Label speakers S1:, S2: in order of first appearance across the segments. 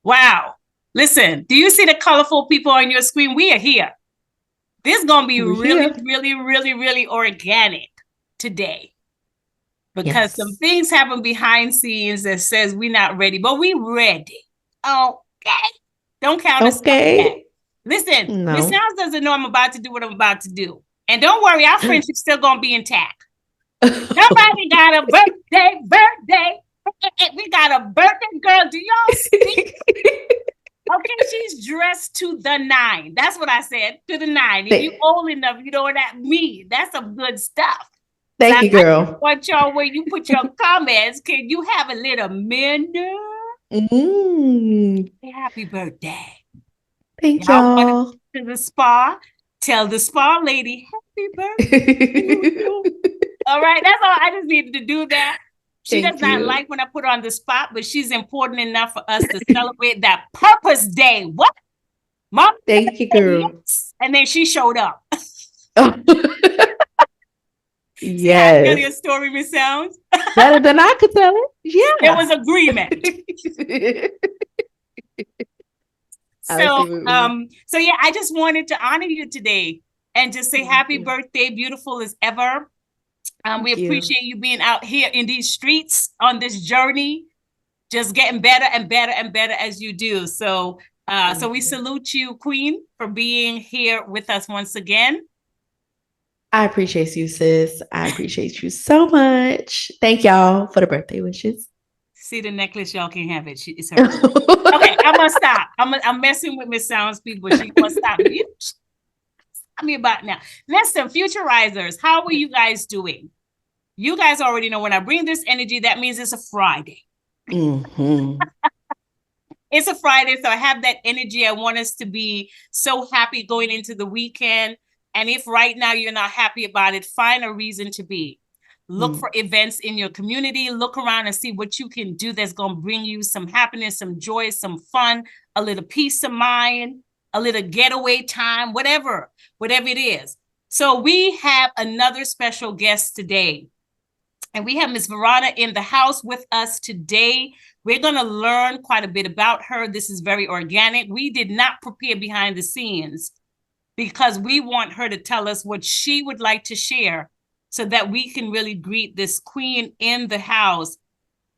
S1: Wow. Listen, do you see the colorful people on your screen? We are here. This is going to be
S2: We're
S1: really,
S2: here.
S1: really, really, really organic today because some
S2: Yes.
S1: things happen behind scenes that says we're not ready, but we ready. Okay. Don't count us out yet.
S2: Okay.
S1: Listen, Miss
S2: No.
S1: Sounds doesn't know I'm about to do what I'm about to do. And don't worry, our friendship's still going to be intact. Somebody got a birthday. We got a birthday girl. Do y'all see? Okay, she's dressed to the nine. That's what I said, to the nine. If you
S2: Th-
S1: old enough, you know what that means. That's some good stuff. So
S2: Thank you,
S1: I just
S2: girl.
S1: want y'all, where you put your comments, can you have a little minute?
S2: Mm,
S1: Say happy birthday.
S2: thank
S1: Y'all want to
S2: y'all.
S1: go to the spa? Tell the spa lady, happy birthday to you. All right, that's all. I just needed to do that. She does
S2: Thank
S1: not
S2: you.
S1: like when I put her on the spot, but she's important enough for us to celebrate that Purpose Day. What? Mom
S2: Thank you,
S1: said
S2: girl.
S1: yes. And then she showed up.
S2: Oh,
S1: See how I tell you a
S2: yes.
S1: story, Miss Sounds?
S2: Better than I could tell it.
S1: There
S2: Yeah.
S1: was agreement.
S2: I see
S1: So
S2: what we
S1: so yeah, I just wanted to honor you today and just say
S2: Thank
S1: happy
S2: you.
S1: birthday, beautiful as ever. We
S2: Thank you.
S1: appreciate you being out here in these streets on this journey, just getting better and better and better as you do. So
S2: Thank
S1: we
S2: you.
S1: salute you, Queen, for being here with us once again.
S2: I appreciate you, sis. I appreciate you so much. Thank y'all for the birthday wishes.
S1: See the necklace, y'all can have it. It's hers. Okay, I'm gonna stop. I'm messing with Miss Sounds people. She gonna stop me. Stop me about now. Listen, futurizers, how are you guys doing? You guys already know when I bring this energy, that means it's a Friday.
S2: Hmm.
S1: It's a Friday, so I have that energy. I want us to be so happy going into the weekend. And if right now you're not happy about it, find a reason to be. Look for events in your community. Look around and see what you can do that's going to bring you some happiness, some joy, some fun, a little peace of mind, a little getaway time, whatever it is. So we have another special guest today. And we have Miss Verona in the house with us today. We're going to learn quite a bit about her. This is very organic. We did not prepare behind the scenes because we want her to tell us what she would like to share so that we can really greet this queen in the house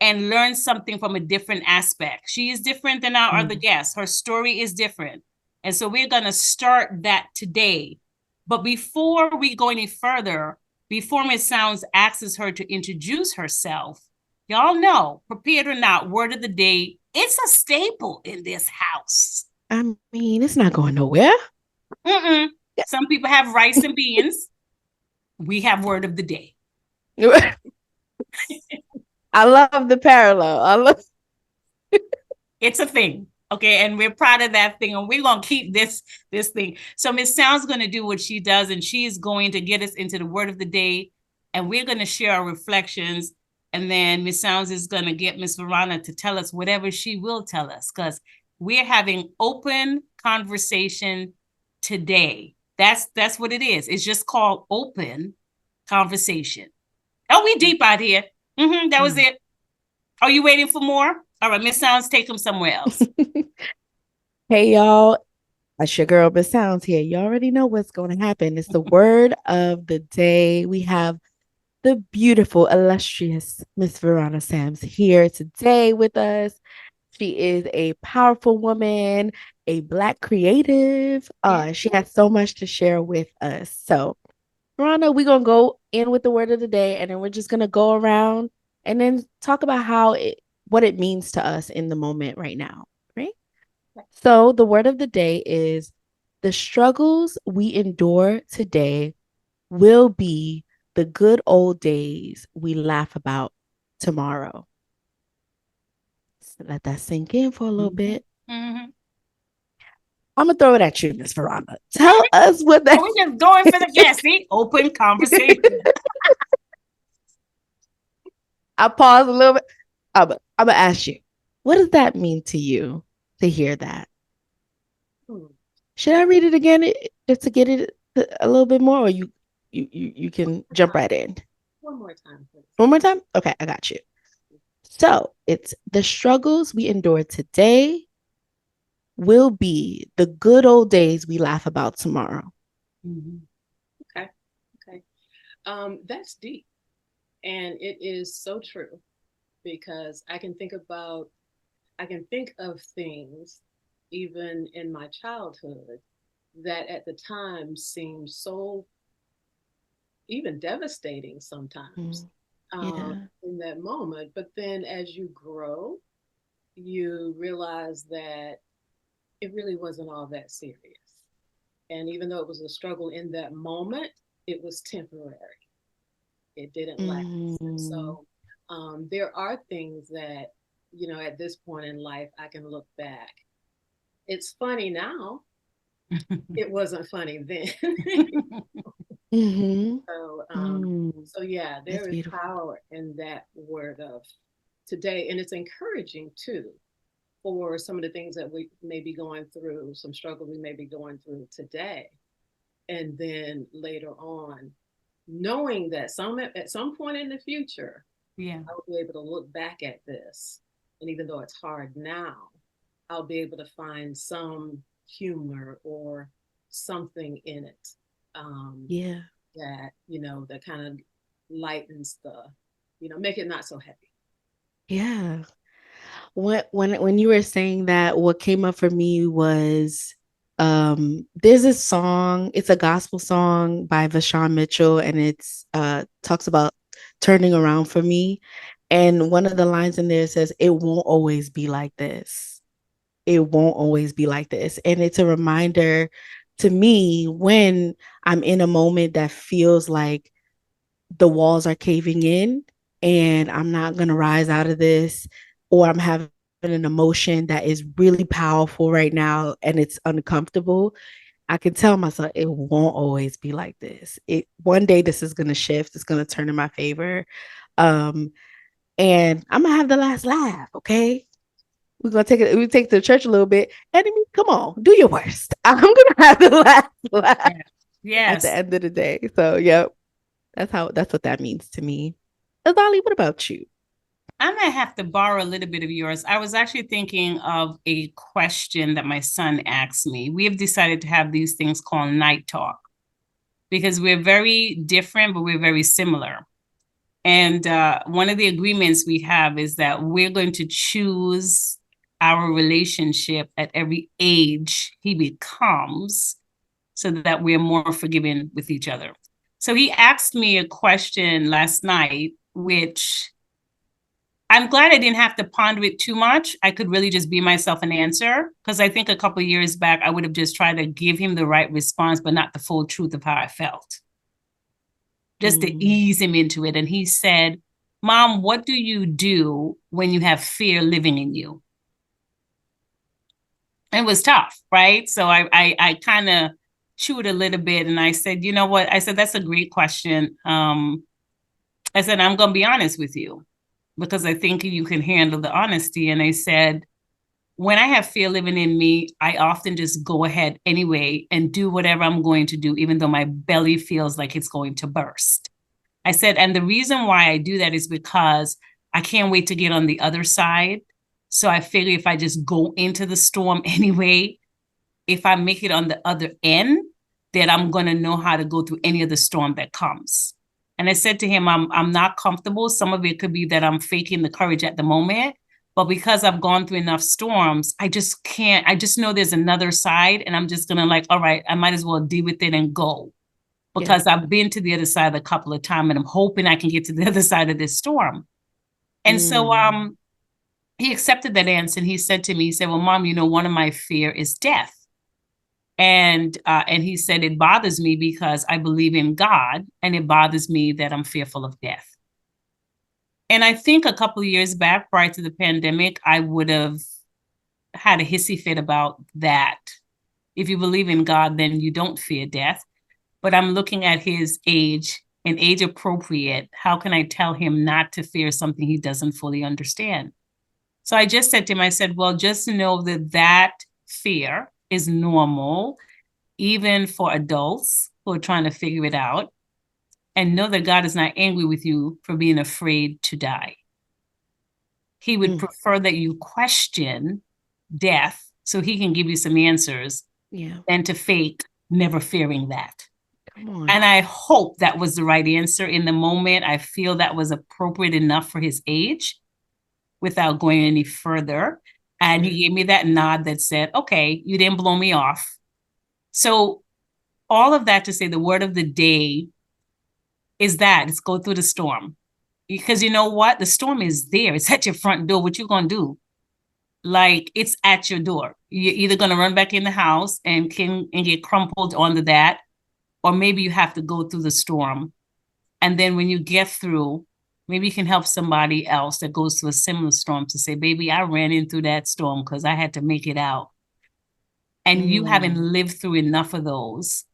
S1: and learn something from a different aspect. She is different than our other guests. Her story is different. And so we're going to start that today. But before we go any further, before Miss Sounds asks her to introduce herself, y'all know, prepared or not, word of the day, it's a staple in this house.
S2: I mean, it's not going nowhere.
S1: Mm-mm. Some people have rice and beans. We have word of the day.
S2: I love the parallel. I love.
S1: It's a thing. Okay. And we're proud of that thing. And we're gonna keep this thing. So Miss Sound's gonna do what she does, and she's going to get us into the word of the day. And we're gonna share our reflections. And then Miss Sounds is gonna get Miss Verona to tell us whatever she will tell us, because we're having open conversation today. That's what it is. It's just called open conversation. Oh, we deep out here. That was it. Are you waiting for more? All right, Miss Sounds, take them somewhere else.
S2: Hey, y'all. That's your girl, Miss Sounds here. You already know what's going to happen. It's the word of the day. We have the beautiful, illustrious Miss Verona Sam's here today with us. She is a powerful woman, a Black creative. She has so much to share with us. So, Verona, we're going to go in with the word of the day, and then we're just going to go around and then talk about what it means to us in the moment right now. Right? So, the word of the day is the struggles we endure today will be the good old days we laugh about tomorrow. So let that sink in for a little bit.
S1: Mm-hmm.
S2: I'm gonna throw it at you, Miss Veranda. Tell us what that.
S1: We're just going for the guest. See, open conversation.
S2: I pause a little bit. I'm gonna ask you, what does that mean to you to hear that? Should I read it again just to get it a little bit more, or you can jump right in?
S1: One more time, please.
S2: One more time? Okay, I got you. So it's the struggles we endure today will be the good old days we laugh about tomorrow.
S3: Mm-hmm. Okay. Okay. That's deep. And it is so true because I can think of things even in my childhood that at the time seemed so even devastating sometimes
S2: Mm, yeah.
S3: in that moment. But then as you grow, you realize that it really wasn't all that serious. And even though it was a struggle in that moment, it was temporary. It didn't last. And
S2: Mm,
S3: so there are things that, at this point in life, I can look back. It's funny now. It wasn't funny then.
S2: mm-hmm.
S3: so,
S2: Mm,
S3: so yeah,
S2: that's
S3: there is
S2: beautiful.
S3: power in that word of today. And it's encouraging too for some of the things that we may be going through, some struggle we may be going through today. And then later on, knowing that at some point in the future,
S1: Yeah.
S3: I'll be able to look back at this. And even though it's hard now, I'll be able to find some humor or something in it
S2: Yeah.
S3: that, that kind of lightens make it not so heavy.
S2: Yeah. When you were saying that, what came up for me was there's a song, it's a gospel song by Vashawn Mitchell, and it's talks about turning around for me. And one of the lines in there says, "It won't always be like this. It won't always be like this." And it's a reminder to me when I'm in a moment that feels like the walls are caving in and I'm not going to rise out of this, or I'm having an emotion that is really powerful right now and it's uncomfortable. I can tell myself it won't always be like this. It one day this is going to shift, it's going to turn in my favor. Um and I'm going to have the last laugh, okay? We're gonna take it. We take it to church a little bit. Enemy, come on, do your worst. I'm gonna have the last laugh
S1: Yeah.
S2: at the
S1: Yes.
S2: end of the day. So, yep, that's what that means to me. Azali, what about you?
S1: I might have to borrow a little bit of yours. I was actually thinking of a question that my son asked me. We have decided to have these things called night talk because we're very different, but we're very similar. And one of the agreements we have is that we're going to choose our relationship at every age he becomes so that we're more forgiving with each other. So he asked me a question last night, which I'm glad I didn't have to ponder it too much. I could really just be myself and answer because I think a couple of years back, I would have just tried to give him the right response, but not the full truth of how I felt, just to
S2: Mm,
S1: ease him into it. And he said, Mom, what do you do when you have fear living in you? It was tough, right? So I kind of chewed a little bit and I said, you know what? I said, that's a great question. I said, I'm going to be honest with you because I think you can handle the honesty. And I said, when I have fear living in me, I often just go ahead anyway and do whatever I'm going to do, even though my belly feels like it's going to burst. I said, and the reason why I do that is because I can't wait to get on the other side. So I figure if I just go into the storm anyway, if I make it on the other end, that I'm going to know how to go through any of the storm that comes. And I said to him, I'm not comfortable. Some of it could be that I'm faking the courage at the moment. But because I've gone through enough storms, I just can't. I just know there's another side. And I'm just going to like, all right, I might as well deal with it and go.
S2: yeah.
S1: Because I've been to the other side a couple of times and I'm hoping I can get to the other side of this storm. And so
S2: Mm,
S1: he accepted that answer and he said to me, he said, well, Mom, one of my fear is death. And he said, it bothers me because I believe in God and it bothers me that I'm fearful of death. And I think a couple of years back, prior to the pandemic, I would have had a hissy fit about that. If you believe in God, then you don't fear death. But I'm looking at his age and age appropriate. How can I tell him not to fear something he doesn't fully understand? So I just said to him, I said, well, just know that that fear is normal, even for adults who are trying to figure it out. And know that God is not angry with you for being afraid to die. He would
S2: mm,
S1: prefer that you question death so he can give you some answers
S2: Yeah.
S1: than to fake never fearing that.
S2: Come on.
S1: And I hope that was the right answer in the moment. I feel that was appropriate enough for his age without going any further. And he gave me that nod that said, okay, you didn't blow me off. So all of that to say the word of the day is that it's go through the storm. Because you know what? The storm is there. It's at your front door. What you gonna do? Like it's at your door. You're either gonna run back in the house and get crumpled onto that, or maybe you have to go through the storm. And then when you get through, maybe you can help somebody else that goes through a similar storm to say, baby, I ran into that storm because I had to make it out. And you haven't lived through enough of those.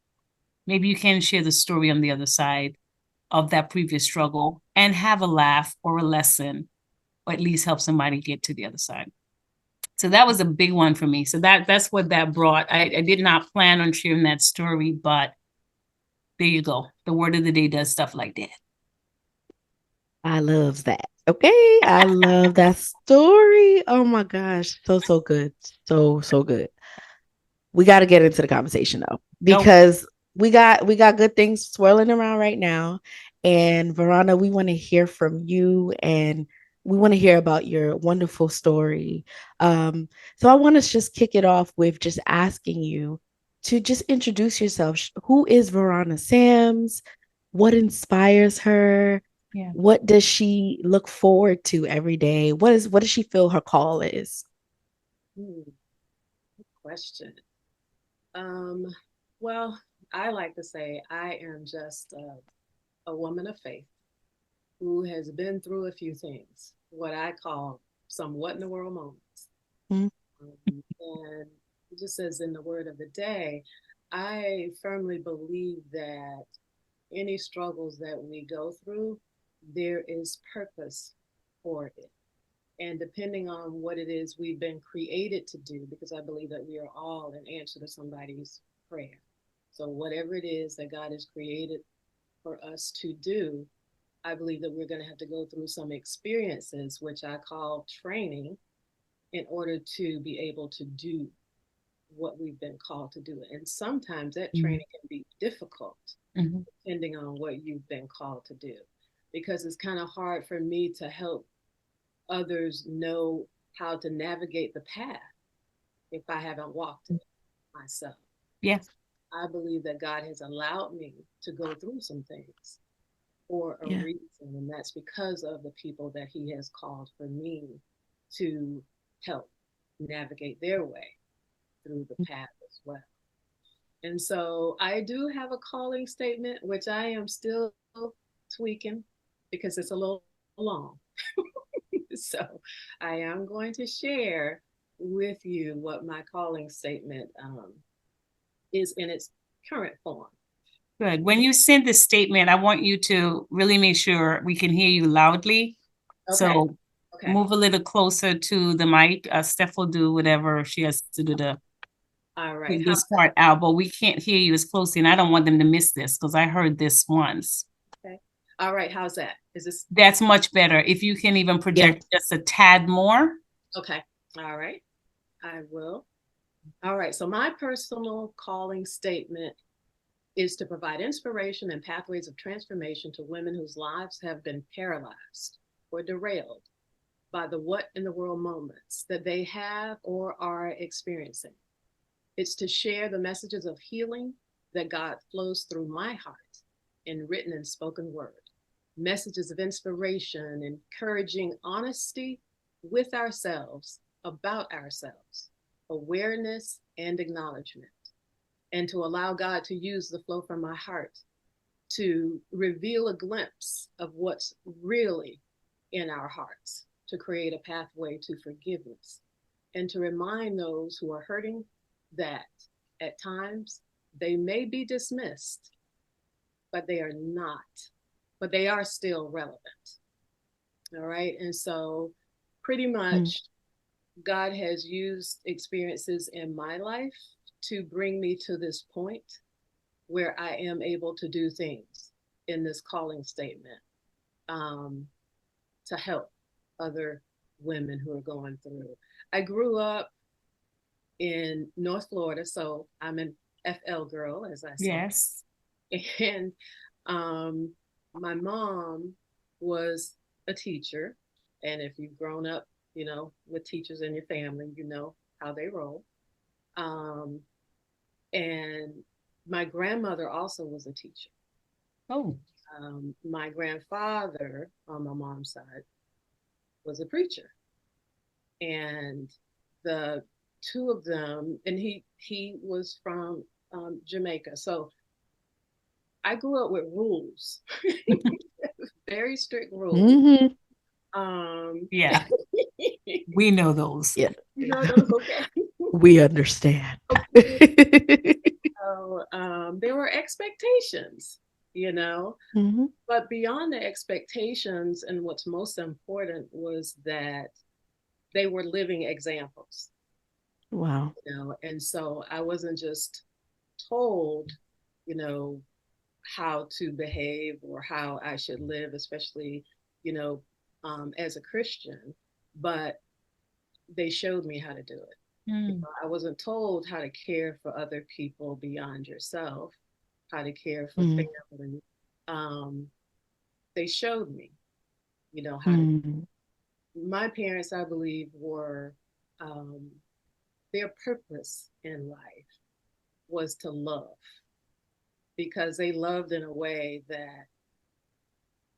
S1: Maybe you can share the story on the other side of that previous struggle and have a laugh or a lesson, or at least help somebody get to the other side. So that was a big one for me. So that's what that brought. I did not plan on sharing that story, but there you go. The word of the day does stuff like that.
S2: I love that. Okay. I love that story. Oh my gosh. So good. So good. We got to get into the conversation though, because we got good things swirling around right now. And Verona, we want to hear from you, and we want to hear about your wonderful story. So I want to just kick it off with just asking you to just introduce yourself. Who is Verona Sams? What inspires her?
S1: Yeah.
S2: What does she look forward to every day? What does she feel her call is?
S3: Good question. Well, I like to say I am just a woman of faith who has been through a few things, what I call some what in the world moments.
S2: Mm-hmm.
S3: And just as in the word of the day, I firmly believe that any struggles that we go through, there is purpose for it. And depending on what it is we've been created to do, because I believe that we are all an answer to somebody's prayer. So, whatever it is that God has created for us to do, I believe that we're going to have to go through some experiences, which I call training, in order to be able to do what we've been called to do. And sometimes that training can be difficult, depending on what you've been called to do, because it's kind of hard for me to help others know how to navigate the path if I haven't walked it myself.
S1: Yes.
S3: I believe that God has allowed me to go through some things for a reason, and that's because of the people that He has called for me to help navigate their way through the path as well. And so I do have a calling statement, which I am still tweaking because it's a little long. So I am going to share with you what my calling statement is in its current form.
S1: Good. When you send the statement, I want you to really make sure we can hear you loudly.
S3: Okay.
S1: So move a little closer to the mic. Steph will do whatever she has to do to
S3: get
S1: this part out, but we can't hear you as closely, and I don't want them to miss this because I heard this once.
S3: Okay. All right. How's that? Is this?
S1: That's much better. If you can even project just a tad more.
S3: Okay. All right. I will. All right. So my personal calling statement is to provide inspiration and pathways of transformation to women whose lives have been paralyzed or derailed by the what in the world moments that they have or are experiencing. It's to share the messages of healing that God flows through my heart in written and spoken word, messages of inspiration, encouraging honesty with ourselves, about ourselves, awareness and acknowledgement, and to allow God to use the flow from my heart to reveal a glimpse of what's really in our hearts, to create a pathway to forgiveness, and to remind those who are hurting that at times they may be dismissed, but they are not, but they are still relevant. All right. And so pretty much God has used experiences in my life to bring me to this point where I am able to do things in this calling statement to help other women who are going through. I grew up in North Florida. So I'm an FL girl, as I say.
S1: Yes.
S3: And my mom was a teacher. And if you've grown up, with teachers in your family, you know how they roll. Um, and my grandmother also was a teacher.
S1: Oh.
S3: My grandfather on my mom's side was a preacher. And the two of them, and he was from Jamaica. So I grew up with rules, very strict rules.
S2: Mm-hmm.
S1: Yeah, we know those.
S2: Yeah.
S3: You know those, okay?
S2: We understand.
S3: Okay. So there were expectations, you know,
S2: Mm-hmm.
S3: but beyond the expectations, and what's most important was that they were living examples,
S2: Wow.
S3: and so I wasn't just told, you know, how to behave or how I should live, especially, you know, as a Christian, but they showed me how to do it.
S1: Mm.
S3: I wasn't told how to care for other people beyond yourself, how to care for
S2: Mm.
S3: family. Um, they showed me, how to.
S2: Mm.
S3: My parents, I believe, were um, their purpose in life was to love because they loved in a way that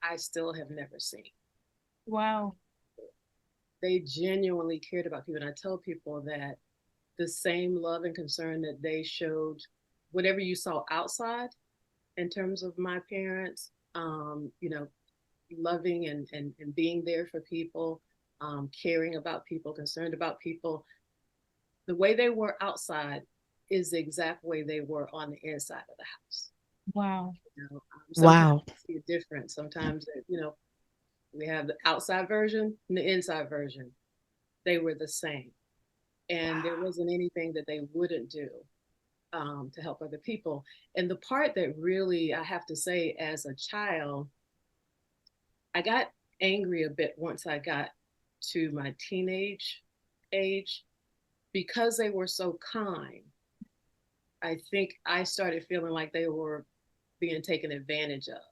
S3: I still have never seen.
S1: Wow.
S3: They genuinely cared about people. And I tell people that the same love and concern that they showed, whatever you saw outside in terms of my parents, loving and being there for people, caring about people, concerned about people, the way they were outside is the exact way they were on the inside of the house.
S1: Wow.
S3: Sometimes
S2: Wow.
S3: you see a difference. Sometimes, we have the outside version and the inside version. They were the same. And there wasn't anything that they wouldn't do to help other people. And the part that really, I have to say, as a child, I got angry a bit once I got to my teenage age because they were so kind. I think I started feeling like they were being taken advantage of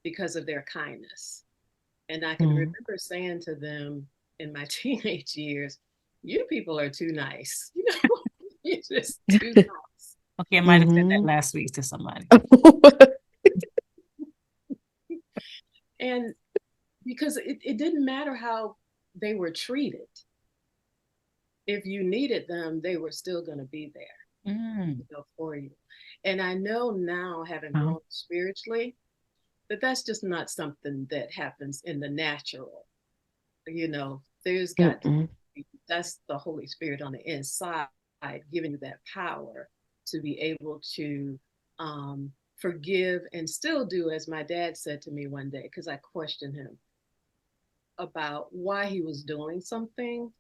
S3: because of their kindness. And I can
S2: Mm.
S3: remember saying to them in my teenage years, "You people are too nice. You're just too nice."
S1: Okay, I might have said that
S2: Mm-hmm.
S1: last week to somebody.
S3: And because it didn't matter how they were treated, if you needed them, they were still going to be there,
S1: Mm.
S3: for you. And I know now, having
S2: Wow.
S3: grown spiritually, that that's just not something that happens in the natural. There's got to
S2: Mm-mm.
S3: be, that's the Holy Spirit on the inside giving you that power to be able to forgive and still do, as my dad said to me one day, because I questioned him about why he was doing something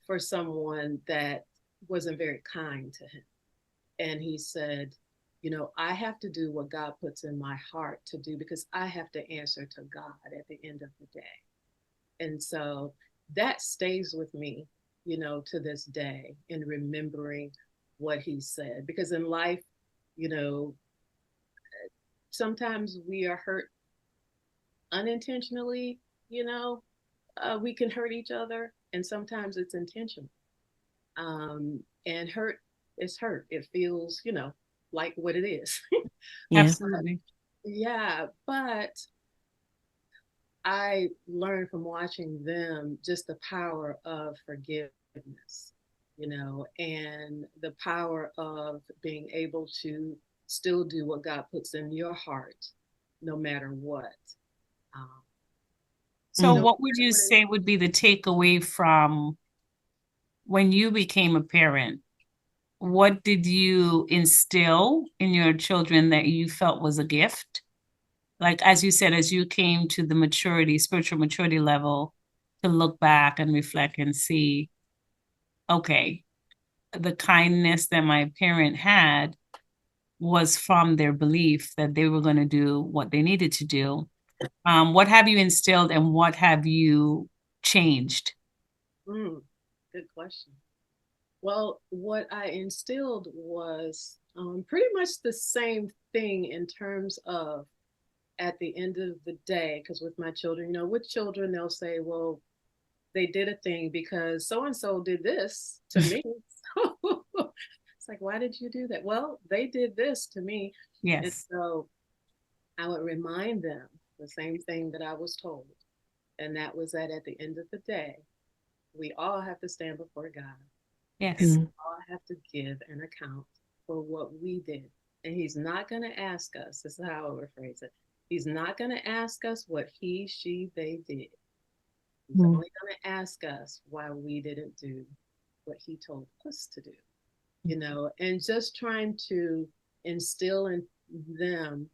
S3: for someone that wasn't very kind to him. And he said, I have to do what God puts in my heart to do because I have to answer to God at the end of the day. And so that stays with me, to this day in remembering what he said. Because in life, you know, sometimes we are hurt unintentionally, we can hurt each other, and sometimes it's intentional. And hurt is hurt. It feels, like what it is.
S2: Yeah.
S1: Absolutely.
S3: Yeah, but I learned from watching them just the power of forgiveness, and the power of being able to still do what God puts in your heart, no matter what. Um,
S1: So,
S3: no
S2: Mm.
S1: what would
S3: matter
S1: you
S3: what it,
S1: say would be the takeaway from when you became a parent? What did you instill in your children that you felt was a gift? Like, as you said, as you came to the maturity, spiritual maturity level, to look back and reflect and see, okay, the kindness that my parent had was from their belief that they were going to do what they needed to do. What have you instilled and what have you changed?
S3: mm, good question. Well, what I instilled was pretty much the same thing in terms of at the end of the day, because with my children, with children, they'll say, well, they did a thing because so and so did this to me. It's like, why did you do that? Well, they did this to me. And
S1: Yes.
S3: so I would remind them the same thing that I was told. And that was that at the end of the day, we all have to stand before God and
S1: Yes.
S3: we all have to give an account for what we did. And He's not going to ask us, this is how I would phrase it. He's not going to ask us what he, she, they did. He's
S2: Mm.
S3: only going to ask us why we didn't do what He told us to do, and just trying to instill in them,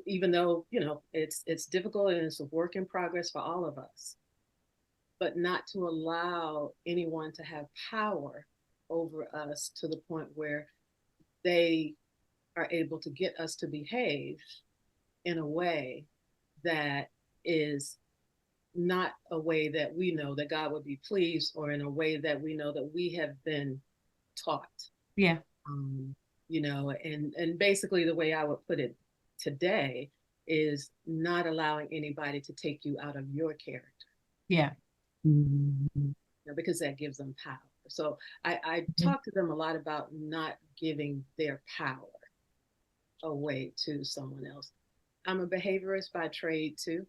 S3: even though, it's difficult and it's a work in progress for all of us, but not to allow anyone to have power over us to the point where they are able to get us to behave in a way that is not a way that we know that God would be pleased, or in a way that we know that we have been taught.
S1: Yeah.
S3: Um, and basically the way I would put it today is not allowing anybody to take you out of your character.
S1: Yeah.
S2: Mm.
S3: Because that gives them power. So I talk to them a lot about not giving their power away to someone else. I'm a behaviorist by trade too.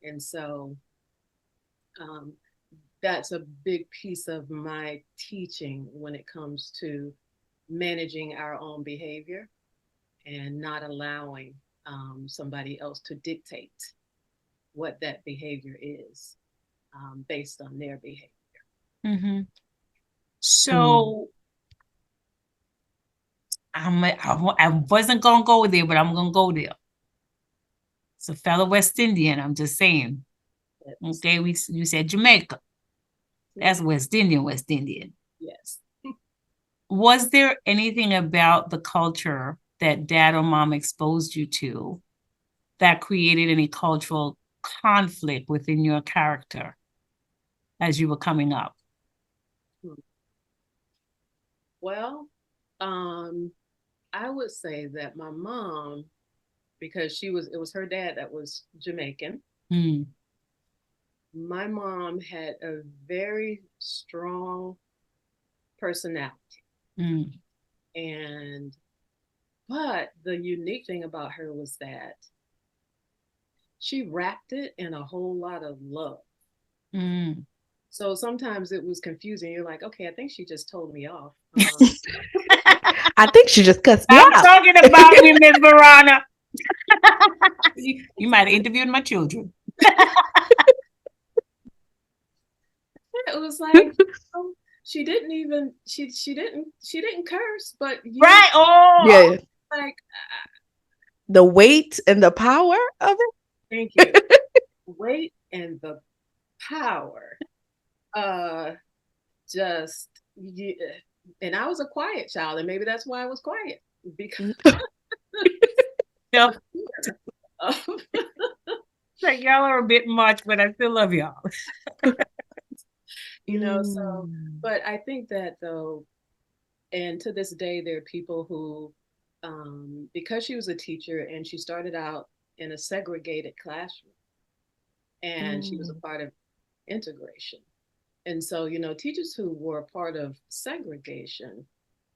S3: And so um, that's a big piece of my teaching when it comes to managing our own behavior and not allowing somebody else to dictate what that behavior is based on their behavior.
S1: Mm-hmm.
S2: Mm.
S1: So I wasn't gonna go there, but I'm gonna go there. It's a fellow West Indian. I'm just saying.
S3: That's,
S1: Okay, you said Jamaica. That's West Indian, West Indian.
S3: yes.
S1: Was there anything about the culture that dad or mom exposed you to that created any cultural conflict within your character as you were coming up?
S3: Well, I would say that my mom, because it was her dad that was Jamaican.
S1: Mm.
S3: My mom had a very strong personality.
S1: Mm.
S3: And, but the unique thing about her was that she wrapped it in a whole lot of love.
S1: Mm.
S3: So sometimes it was confusing. You're like, okay, I think she just told me off.
S2: I think she just cussed me
S1: I'm
S2: out.
S1: talking about me, Miss Verona. You might have interviewed my children.
S3: It was like, oh, she didn't curse, but
S1: Right. Oh,
S2: Yeah,
S3: like,
S2: the weight and the power of
S3: thank you.
S2: it.
S3: Weight and the power. Uh, just yeah. And I was a quiet child, and maybe that's why I was quiet, because
S1: no.
S3: of,
S1: Like y'all are a bit much, but I still love y'all.
S3: so.
S2: Mm.
S3: But I think that though, and to this day, there are people who, because she was a teacher and she started out in a segregated classroom, and she was a
S2: Mm.
S3: part of integration. And so, teachers who were a part of segregation,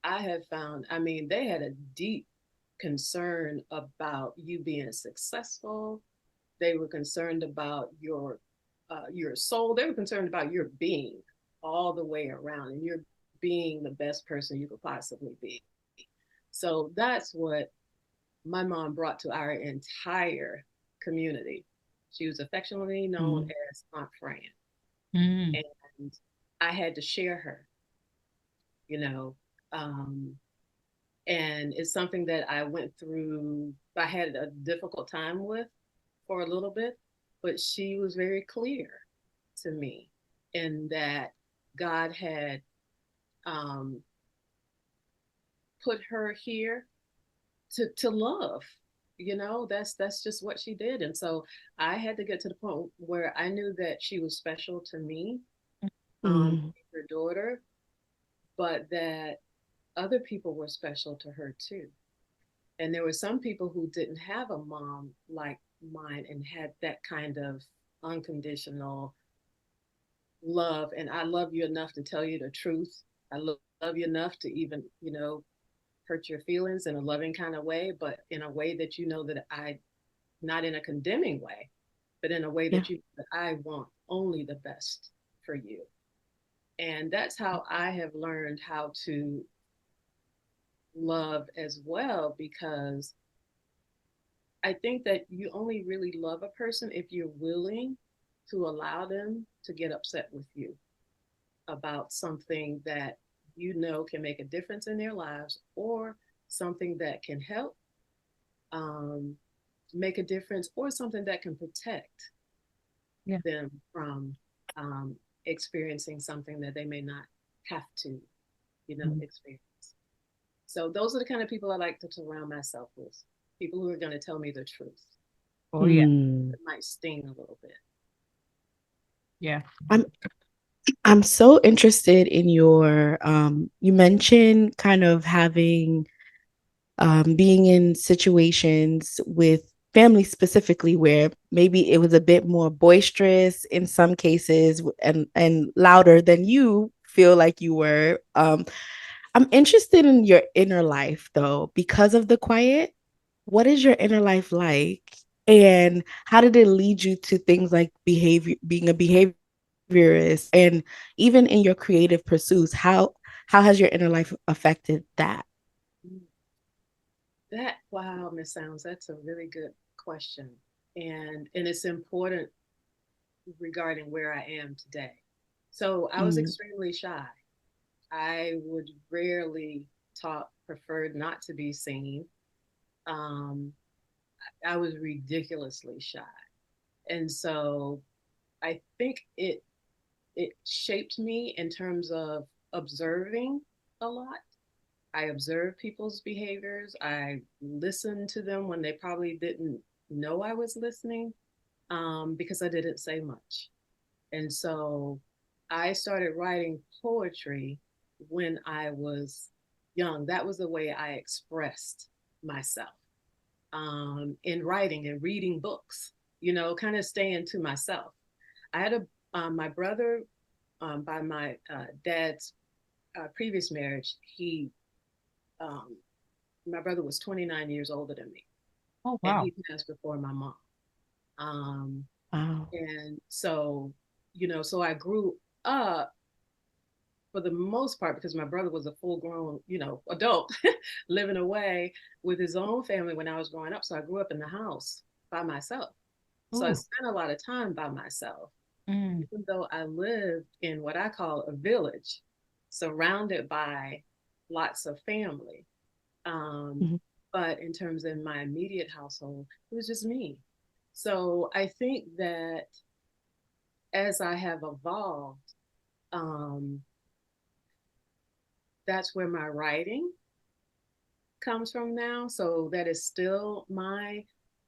S3: I have found, I mean, they had a deep concern about you being successful. They were concerned about your soul. They were concerned about your being all the way around, and you're being the best person you could possibly be. So that's what my mom brought to our entire community. She was affectionately known
S2: Mm.
S3: as Aunt Fran,
S1: Mm.
S3: and I had to share her, you know. Um, and it's something that I went through, I had a difficult time with for a little bit, but she was very clear to me in that God had um, put her here to love. That's just what she did. And so I had to get to the point where I knew that she was special to me,
S2: Mm.
S3: her daughter, but that other people were special to her too. And there were some people who didn't have a mom like mine and had that kind of unconditional love. And I love you enough to tell you the truth. I love you enough to even, hurt your feelings in a loving kind of way, but in a way that you know that not in a condemning way, but in a way
S2: Yeah.
S3: that that I want only the best for you. And that's how I have learned how to love as well, because I think that you only really love a person if you're willing to allow them to get upset with you about something that you know can make a difference in their lives, or something that can help um, make a difference, or something that can protect
S1: Yeah.
S3: them from um, experiencing something that they may not have to, experience. So those are the kind of people I like to surround myself with. People who are going to tell me the truth.
S1: Oh yeah.
S3: It might sting a little bit.
S1: Yeah.
S2: I'm so interested in your you mentioned kind of having being in situations with family specifically where maybe it was a bit more boisterous in some cases and louder than you feel like you were. I'm interested in your inner life though, because of the quiet. What is your inner life like? And how did it lead you to things like being a behaviorist, and even in your creative pursuits? How has your inner life affected that?
S3: Wow, Miss Sounds, that's a really good question. And it's important regarding where I am today. So I was
S2: Mm,
S3: extremely shy. I would rarely talk, preferred not to be seen. Um, I was ridiculously shy. And so I think it shaped me in terms of observing a lot. I observed people's behaviors. I listened to them when they probably didn't know I was listening, because I didn't say much. And so I started writing poetry when I was young. That was the way I expressed myself, in writing and reading books, kind of staying to myself. I had my brother, by my dad's previous marriage, um, my brother was 29 years older than me,
S1: Oh
S3: and
S1: wow.
S3: he passed before my mom. Um,
S2: wow.
S3: and so, so I grew up for the most part because my brother was a full grown, adult living away with his own family when I was growing up. So I grew up in the house by myself. So I
S1: Oh.
S3: spent a lot of time by myself,
S1: Mm.
S3: even though I lived in what I call a village, surrounded by lots of family. Um,
S2: Mhm.
S3: but in terms of my immediate household, it was just me. So I think that as I have evolved, um, that's where my writing comes from now. So that is still my,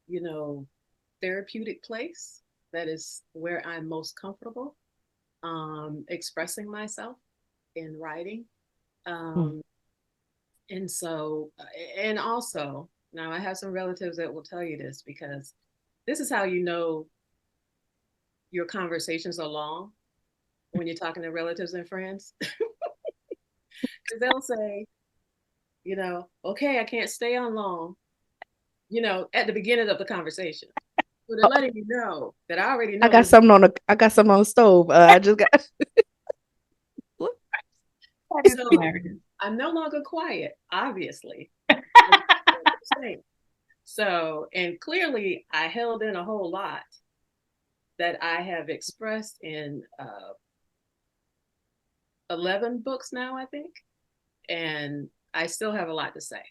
S3: you know, therapeutic place. That is where I'm most comfortable, expressing myself in writing.
S2: Mm.
S3: Um, and so, and also, now I have some relatives that will tell you this, because this is how you know your conversations are long when you're talking to relatives and friends. Because they'll say, okay, I can't stay on long, at the beginning of the conversation. So they're letting you know that I already know this.
S2: I got some on the stove. I just got
S1: That is
S3: So
S1: hilarious.
S3: I'm no longer quiet, obviously. So, and clearly I held in a whole lot that I have expressed in 11 books now, I think. And I still have a lot to say.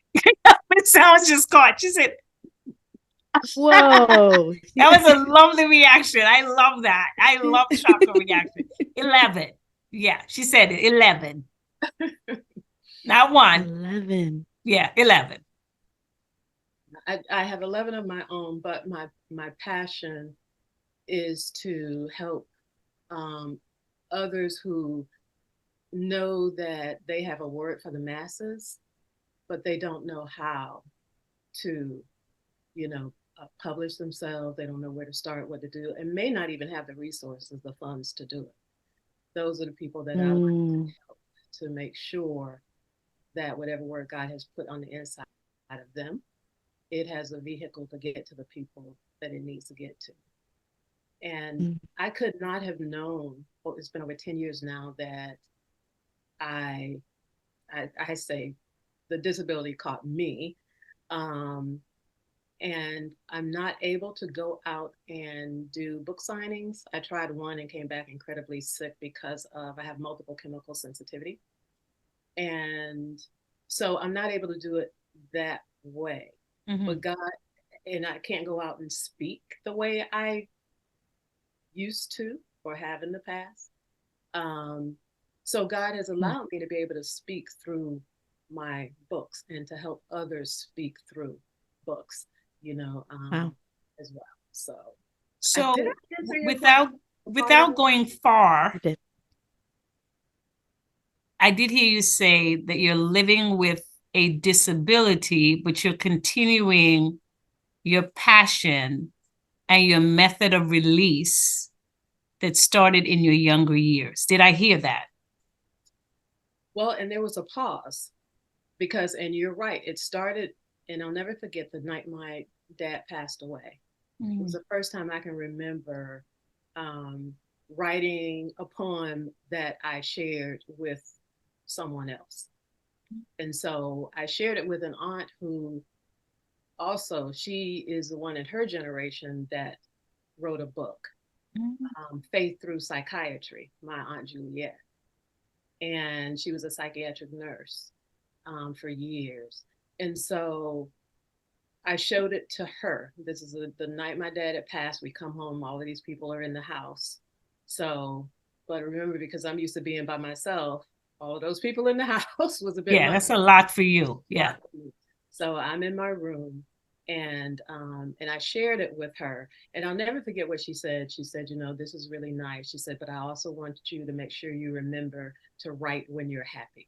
S1: It sounds just caught. She said,
S2: whoa.
S1: that was a lovely reaction. I love that. I love chakra reaction. 11. Yeah, she said it. 11. Not one.
S2: 11.
S1: Yeah, 11.
S3: I have 11 of my own, but my passion is to help, um, others who know that they have a word for the masses, but they don't know how to, you know, publish themselves. They don't know where to start, what to do, and may not even have the resources, the funds to do it. Those are the people that I like to
S2: Mm,
S3: help to make sure that whatever word God has put on the inside of them, it has a vehicle to get to the people that it needs to get to. And
S2: mm,
S3: I could not have known, well, it's been over 10 years now that I, I say the disability caught me. Um, and I'm not able to go out and do book signings. I tried one and came back incredibly sick because of I have multiple chemical sensitivity. And so I'm not able to do it that way.
S1: Mm-hmm.
S3: But God, and I can't go out and speak the way I used to or have in the past. Um, so God has allowed me to be able to speak through my books and to help others speak through books, you know,
S2: wow.
S3: as well. So I did
S1: So
S3: I answer your question part of
S1: without going
S2: You
S1: far,
S2: did.
S1: I did hear you say that you're living with a disability, but you're continuing your passion and your method of release that started in your younger years. Did I hear that?
S3: Well, and there was a pause because, and you're right, it started, and I'll never forget the night my dad passed away. It was
S1: Mm.
S3: the first time I can remember um, writing a poem that I shared with someone else. And so I shared it with an aunt who also, she is the one in her generation that wrote a book,
S1: Mm.
S3: Faith Through Psychiatry, my Aunt Juliet. And she was a psychiatric nurse for years. And so I showed it to her. This is the night my dad had passed. We come home, all of these people are in the house. So, but remember, because I'm used to being by myself, all of those people in the house was a bit
S1: Yeah,
S3: much.
S1: that's a lot for you. Yeah.
S3: So I'm in my room and I shared it with her. And I'll never forget what she said. She said, you know, this is really nice. She said, but I also want you to make sure you remember to write when you're happy.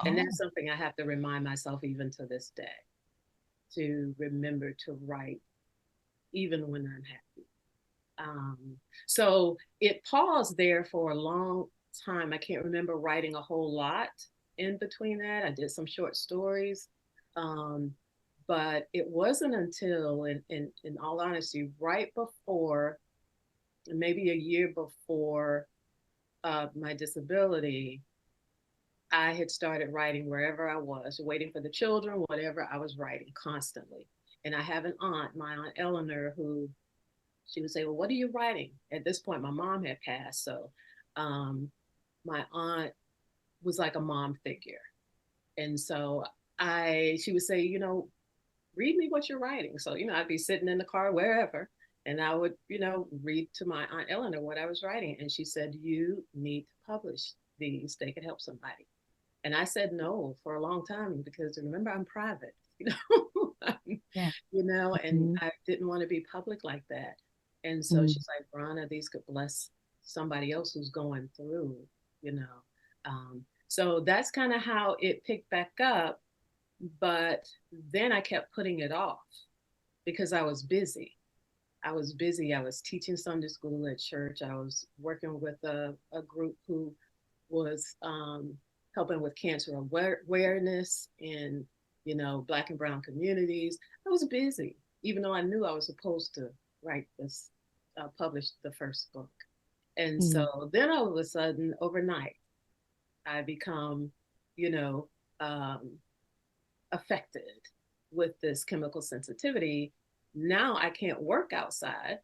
S3: And
S1: Oh,
S3: that's something I have to remind myself even to this day, to remember to write even when I'm happy. Um, so it paused there for a long time. I can't remember writing a whole lot in between that. I did some short stories. Um, but it wasn't until, in all honesty, right before, maybe a year before my disability, I had started writing wherever I was, waiting for the children, whatever I was writing constantly. And I have an aunt, my aunt Eleanor, who she would say, well, what are you writing? At this point, my mom had passed. So um, my aunt was like a mom figure. And so she would say, you know, read me what you're writing. So, you know, I'd be sitting in the car, wherever, and I would, you know, read to my Aunt Eleanor what I was writing. And she said, you need to publish these. They could help somebody. And I said no for a long time because remember, I'm private, you know,
S1: yeah.
S3: you know, and
S2: Mm,
S3: I didn't want to be public like that. And so
S2: mm,
S3: she's like, Verona, these could bless somebody else who's going through, you know. So that's kind of how it picked back up. But then I kept putting it off because I was busy. I was busy. I was teaching Sunday school at church. I was working with a group who was helping with cancer awareness in, you know, Black and Brown communities. I was busy, even though I knew I was supposed to write this, publish the first book. And
S2: mm,
S3: so then all of a sudden, overnight, I become, you know, um, affected with this chemical sensitivity. Now I can't work outside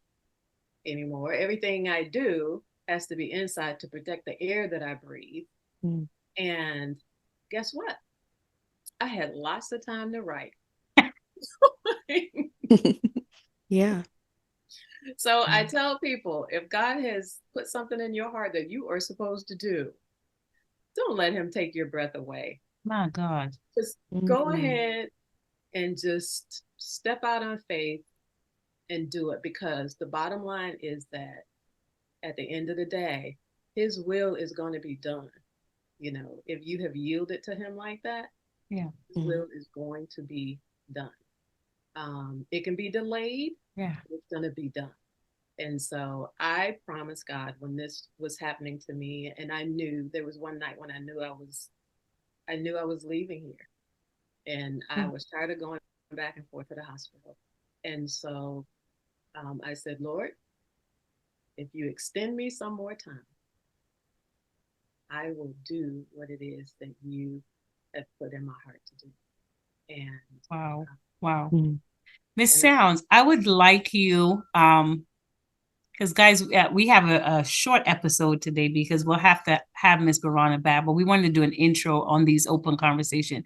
S3: anymore. Everything I do has to be inside to protect the air that I breathe.
S2: mm.
S3: And guess what? I had lots of time to write.
S2: Yeah.
S3: So I
S2: Mm,
S3: tell people if God has put something in your heart that you are supposed to do, don't let him take your breath away.
S1: My God.
S3: Just go
S2: mm,
S3: ahead and just step out on faith and do it because the bottom line is that at the end of the day, his will is going to be done. if you have yielded to him like that,
S1: Yeah.
S3: his will is going to be done. It can be delayed.
S1: Yeah.
S3: It's going to be done. And so I promised God when this was happening to me, and I knew there was one night when I knew I was leaving here, and I was tired of going back and forth to the hospital. And so I said, Lord, if you extend me some more time, I will do what it is that you have put in my heart to do. And
S1: Wow. Wow.
S2: Mm.
S1: Miss Sounds, I would like you, because guys, we have a short episode today because we'll have to have Miss Verona back, but we wanted to do an intro on these open conversation.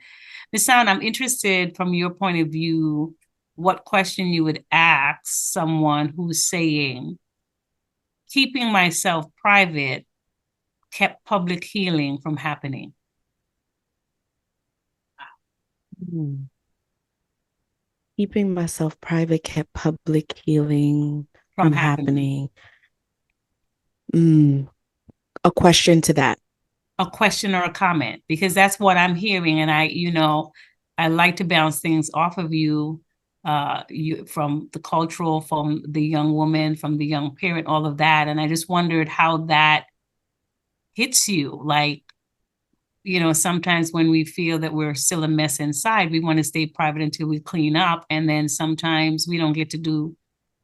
S1: Miss Sound, I'm interested from your point of view, what question you would ask someone who's saying, keeping myself private kept public healing from happening.
S2: Mm. Keeping myself private kept public healing from happening. A question to that.
S1: A question or a comment, because that's what I'm hearing. And I like to bounce things off of you, from the cultural, from the young woman, from the young parent, all of that. And I just wondered how that hits you. Like, sometimes when we feel that we're still a mess inside, we want to stay private until we clean up. And then sometimes we don't get to do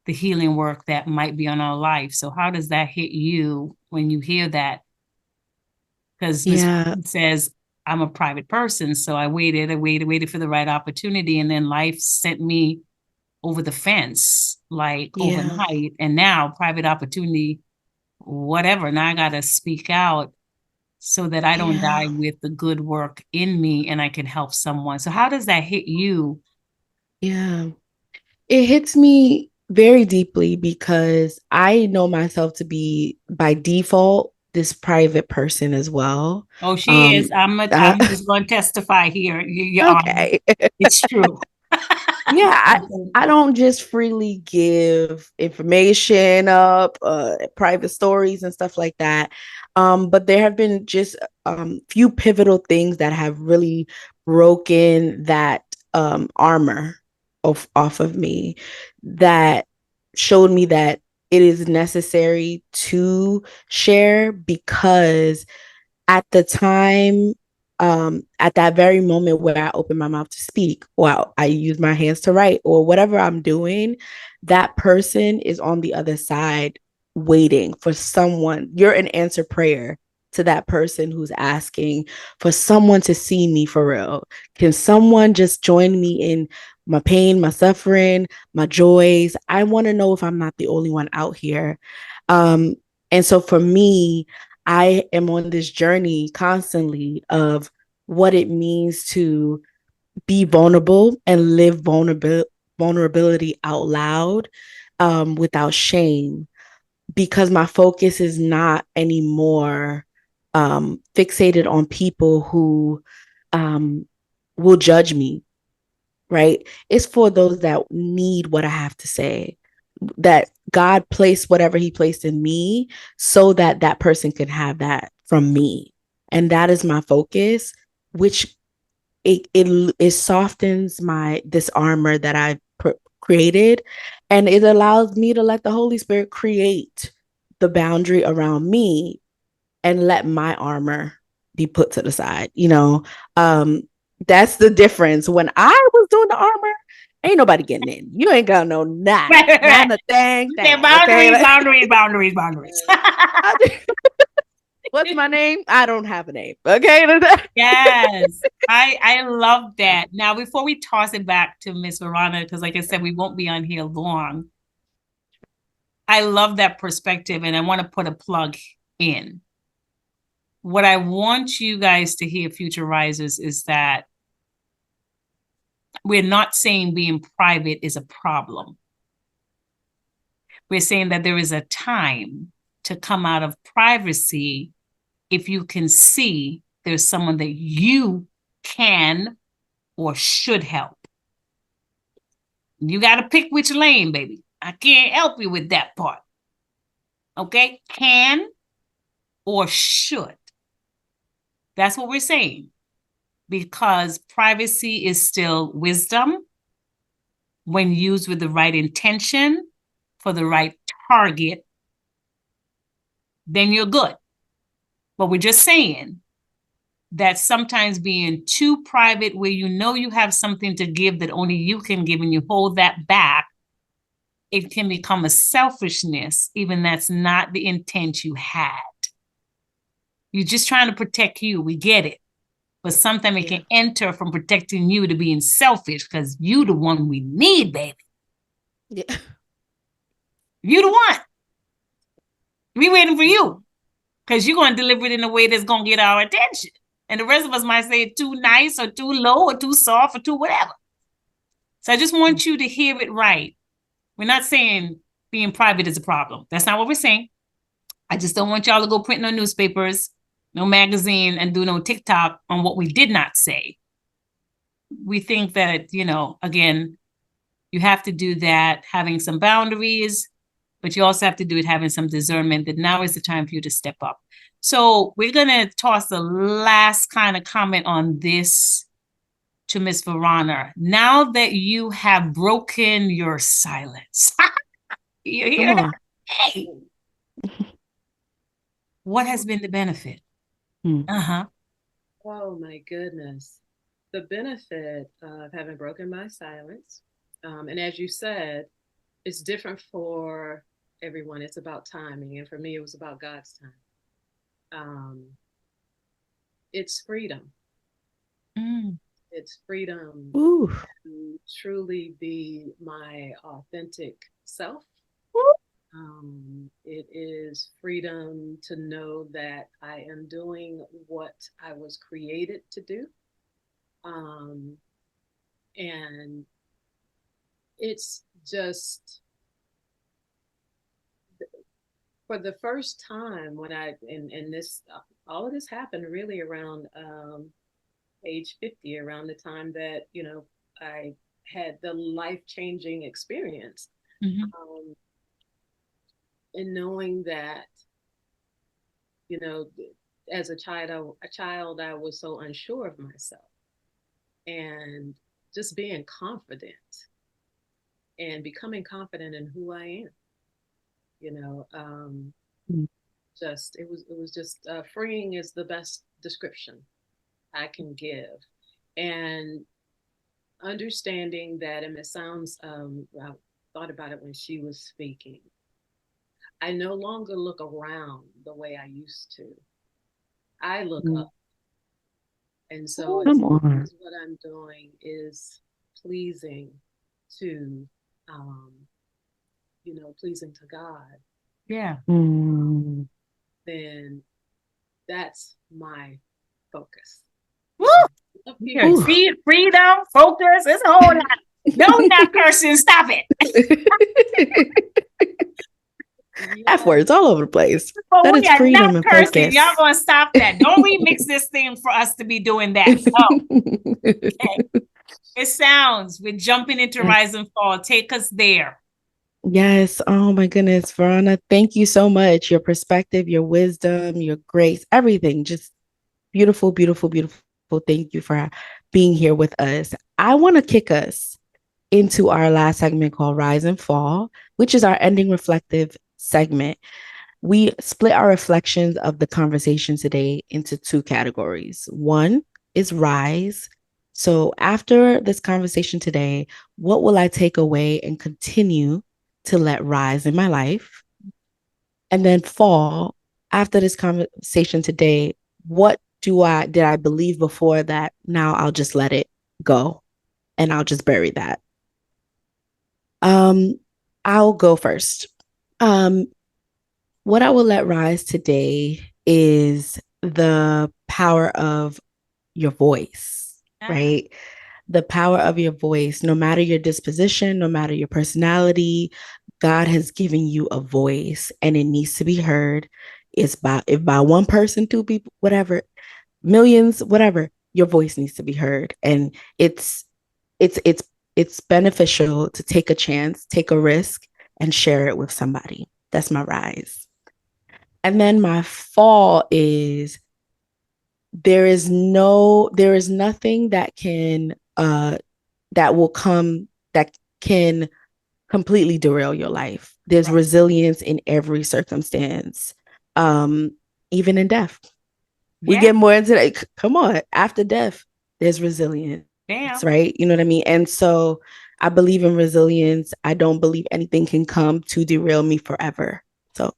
S1: the healing work that might be on our life. So how does that hit you when you hear that? Because Ms. says, I'm a private person. So I waited for the right opportunity. And then life sent me over the fence, like overnight. And now private opportunity, whatever. Now I got to speak out so that I don't die with the good work in me and I can help someone. So how does that hit you?
S2: Yeah, it hits me very deeply because I know myself to be by default this private person as well.
S1: Oh, she is. I'm just going to testify here.
S2: Okay.
S1: It's true.
S2: Yeah, I don't just freely give information up, private stories and stuff like that. But there have been just few pivotal things that have really broken that armor off of me, that showed me that it is necessary to share, because at the time, at that very moment where I open my mouth to speak, or I use my hands to write, or whatever I'm doing, that person is on the other side waiting for someone. You're an answer prayer to that person who's asking for someone to see me for real. Can someone just join me in my pain, my suffering, my joys? I want to know if I'm not the only one out here. And so for me, I am on this journey constantly of what it means to be vulnerable and live vulnerability out loud, without shame, because my focus is not anymore fixated on people who will judge me, right? It's for those that need what I have to say, that God placed whatever he placed in me so that that person can have that from me. And that is my focus, which it softens this armor that I've created, and it allows me to let the Holy Spirit create the boundary around me and let my armor be put to the side. That's the difference. When I was doing the armor, ain't nobody getting in. You ain't got no not a thing.
S1: Boundaries, okay? boundaries.
S2: What's my name? I don't have a name. Okay.
S1: Yes. I love that. Now, before we toss it back to Miss Verona, because like I said, we won't be on here long. I love that perspective, and I want to put a plug in. What I want you guys to hear, future risers, is that we're not saying being private is a problem. We're saying that there is a time to come out of privacy if you can see there's someone that you can or should help. You got to pick which lane, baby. I can't help you with that part. Okay? Can or should. That's what we're saying. Because privacy is still wisdom when used with the right intention for the right target, then you're good. But we're just saying that sometimes being too private, where you know you have something to give that only you can give, and you hold that back, it can become a selfishness, even that's not the intent you had. You're just trying to protect you. We get it. But sometimes it can enter from protecting you to being selfish, because you the one we need, baby.
S2: Yeah.
S1: You the one. We waiting for you, because you're going to deliver it in a way that's going to get our attention. And the rest of us might say it too nice or too low or too soft or too whatever. So I just want you to hear it right. We're not saying being private is a problem. That's not what we're saying. I just don't want y'all to go print no newspapers, no magazine, and do no TikTok on what we did not say. We think that, again, you have to do that having some boundaries, but you also have to do it having some discernment that now is the time for you to step up. So we're going to toss the last kind of comment on this to Miss Verona. Now that you have broken your silence, you hear that? Hey, what has been the benefit?
S3: Oh my goodness. The benefit of having broken my silence, and as you said, it's different for everyone. It's about timing. And for me, it was about God's time. It's freedom. It's freedom to truly be my authentic self. It is freedom to know that I am doing what I was created to do. And it's just for the first time when and this, all of this happened really around age 50, around the time that, I had the life-changing experience. And knowing that, as a child, I was so unsure of myself, and just being confident and becoming confident in who I am. It was just freeing is the best description I can give. And understanding that, and it sounds, I thought about it when she was speaking, I no longer look around the way I used to. I look up. And so it's what I'm doing is pleasing to, pleasing to God.
S1: Yeah.
S3: Then that's my focus.
S1: Woo! Freedom, focus, it's a whole lot. No, not cursing, stop it.
S2: F words all over the place. That is freedom and focus.
S1: Y'all gonna stop that. Don't remix this thing for us to be doing that. No. Okay. It sounds, we're jumping into Rise and Fall. Take us there.
S2: Yes. Oh my goodness, Verona, thank you so much. Your perspective, your wisdom, your grace, everything. Just beautiful, beautiful, beautiful. Thank you for being here with us. I want to kick us into our last segment called Rise and Fall, which is our ending reflective segment. We split our reflections of the conversation today into two categories. One is rise. So after this conversation today, what will I take away and continue to let rise in my life? And then fall, after this conversation today, what did I believe before that? Now I'll just let it go and I'll just bury that. I'll go first. What I will let rise today is the power of your voice, right? The power of your voice, no matter your disposition, no matter your personality, God has given you a voice and it needs to be heard. If by one person, two people, whatever, millions, whatever, your voice needs to be heard. And it's beneficial to take a chance, take a risk, and share it with somebody. That's my rise. And then my fall is there is nothing that can that can completely derail your life. There's
S1: Right.
S2: resilience in every circumstance, even in death. We
S1: Yeah.
S2: get more into that. Come on, after death, there's resilience,
S1: Damn.
S2: right? You know what I mean? And so I believe in resilience. I don't believe anything can come to derail me forever. So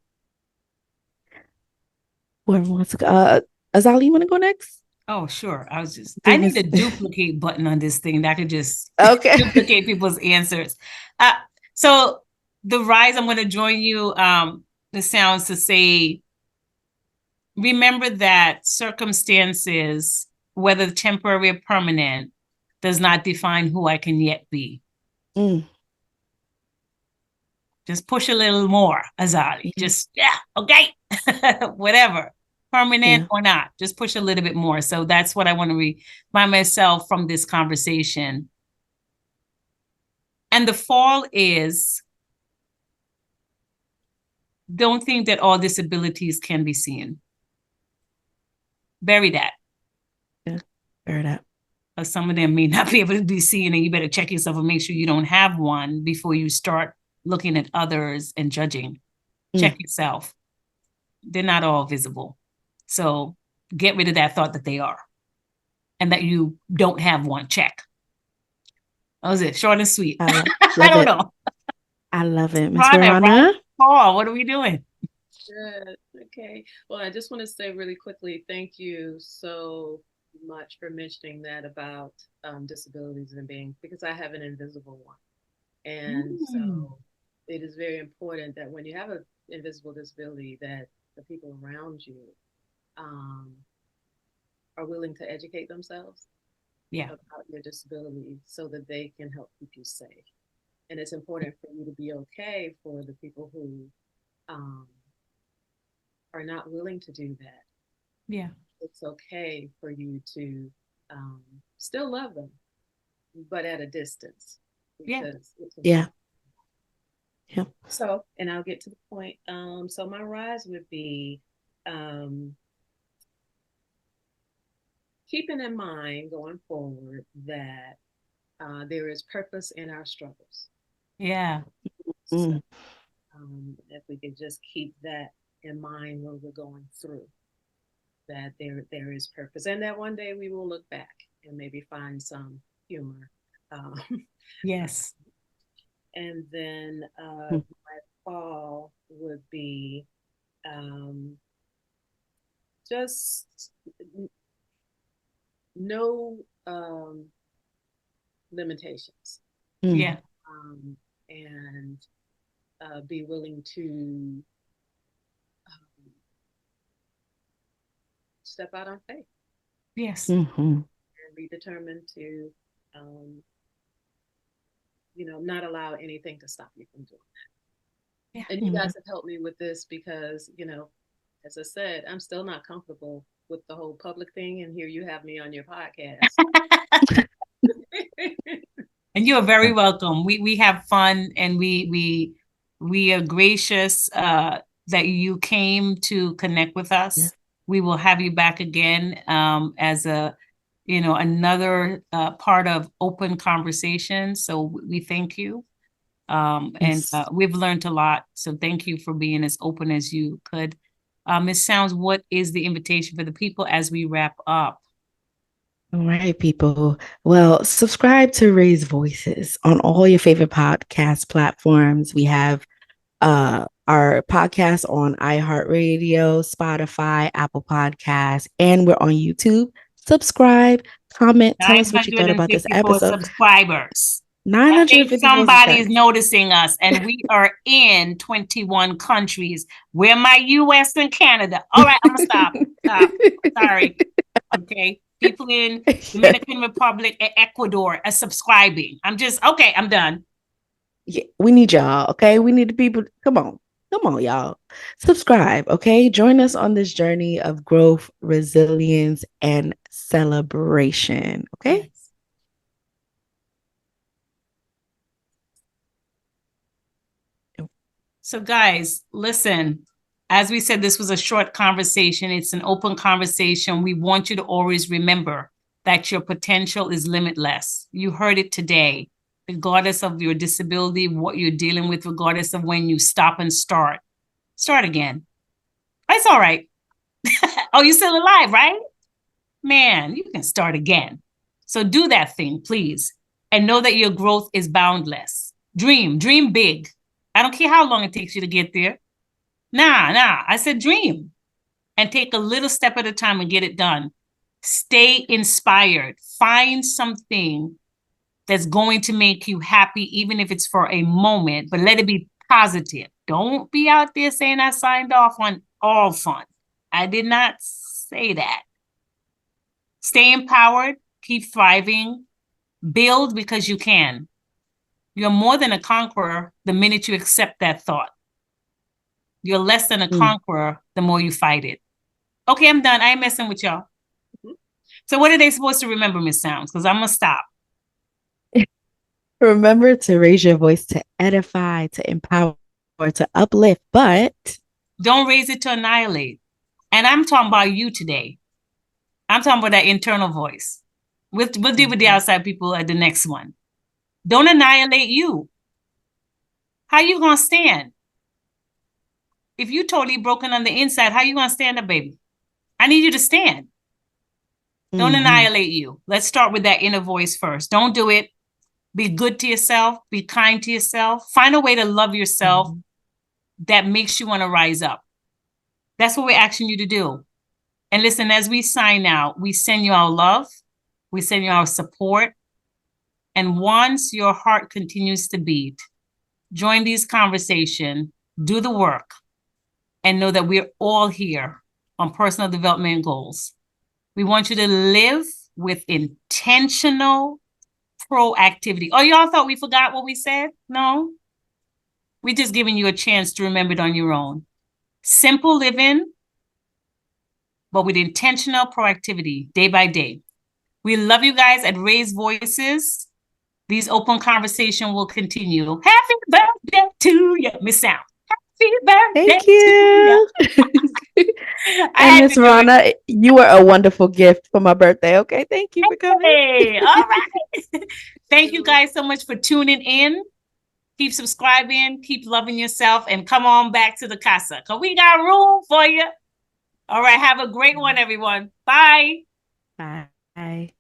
S2: whoever wants to go, Azali, you want to go next?
S1: Oh, sure. I need a duplicate button on this thing that could just
S2: Okay.
S1: duplicate people's answers. Uh, so the rise, I'm going to join you. The sounds to say, remember that circumstances, whether temporary or permanent, does not define who I can yet be.
S2: Mm.
S1: Just push a little more, Azali. Just, okay, whatever, permanent or not, just push a little bit more. So that's what I want to remind myself from this conversation. And the fall is, don't think that all disabilities can be seen. Bury that.
S2: Yeah, bury that.
S1: Some of them may not be able to be seen, and you better check yourself and make sure you don't have one before you start looking at others and judging. Check yourself. They're not all visible. So get rid of that thought that they are and that you don't have one. Check. That was it. Short and sweet. I don't know.
S2: I love it. Miss Verona?
S1: Paul, what are we doing?
S3: Good. Okay. Well, I just want to say really quickly, thank you so much for mentioning that about disabilities and being, because I have an invisible one. And so it is very important that when you have an invisible disability, that the people around you are willing to educate themselves about your disability so that they can help keep you safe. And it's important for you to be okay for the people who are not willing to do that.
S1: Yeah.
S3: It's okay for you to still love them, but at a distance. Because
S2: yeah.
S3: So, and I'll get to the point. So my rise would be keeping in mind going forward that there is purpose in our struggles.
S1: Yeah.
S3: So, if we could just keep that in mind when we're going through, that there is purpose, and that one day we will look back and maybe find some humor.
S1: Yes.
S3: And then my fall would be just no limitations.
S1: Yeah.
S3: And be willing to step out on faith.
S1: Yes.
S3: And be determined to, not allow anything to stop you from doing that. Yeah. And you guys have helped me with this because, as I said, I'm still not comfortable with the whole public thing. And here you have me on your podcast.
S1: And you are very welcome. We have fun, and we are gracious that you came to connect with us. Yeah. We will have you back again as another part of open conversation. So we thank you. And we've learned a lot. So thank you for being as open as you could. Ms. Sounds, what is the invitation for the people as we wrap up?
S2: All right, people. Well, subscribe to Raise Voices on all your favorite podcast platforms. We have our podcast on iHeartRadio, Spotify, Apple Podcasts, and we're on YouTube. Subscribe, comment, tell us what you thought about this episode.
S1: Subscribers.
S2: 954
S1: somebody's noticing us, and we are in 21 countries. We're my US and Canada. All right, I'm gonna stop. Sorry. Okay. People in Dominican Republic and Ecuador are subscribing. I'm done.
S2: Yeah, we need y'all. Okay. We need the people. Come on, y'all. Subscribe. Okay. Join us on this journey of growth, resilience, and celebration. Okay. Yes.
S1: So guys, listen, As we said, this was a short conversation. It's an open conversation. We want you to always remember that your potential is limitless. You heard it today. Regardless of your disability, what you're dealing with, regardless of when you stop and start again. It's all right. Oh, you're still alive, right? Man, you can start again. So do that thing, please. And know that your growth is boundless. Dream big. I don't care how long it takes you to get there. Nah, I said dream. And take a little step at a time and get it done. Stay inspired. Find something that's going to make you happy, even if it's for a moment, but let it be positive. Don't be out there saying I signed off on all fun. I did not say that. Stay empowered, keep thriving, build because you can. You're more than a conqueror the minute you accept that thought. You're less than a conqueror the more you fight it. Okay, I'm done. I ain't messing with y'all. So what are they supposed to remember, Miss Sounds? Because I'm going to stop.
S2: Remember to raise your voice, to edify, to empower, to uplift, but
S1: don't raise it to annihilate. And I'm talking about you today. I'm talking about that internal voice. We'll deal with the outside people at the next one. Don't annihilate you. How you going to stand? If you totally broken on the inside, how you going to stand up, baby? I need you to stand. Don't annihilate you. Let's start with that inner voice first. Don't do it. Be good to yourself. Be kind to yourself. Find a way to love yourself that makes you want to rise up. That's what we're asking you to do. And listen, as we sign out, we send you our love. We send you our support. And once your heart continues to beat, join these conversations, do the work, and know that we're all here on personal development goals. We want you to live with intentional proactivity. Oh, y'all thought we forgot what we said? No. We're just giving you a chance to remember it on your own. Simple living, but with intentional proactivity day by day. We love you guys at Raise Voices. These open conversations will continue. Happy birthday to you, Miss Sound. Happy birthday.
S2: Thank you. And Miss Verona, you were a wonderful gift for my birthday. Okay, thank you for coming.
S1: Hey, all right. Thank you guys so much for tuning in. Keep subscribing, keep loving yourself, and come on back to the casa because we got room for you. All right, have a great one, everyone. Bye.
S2: Bye.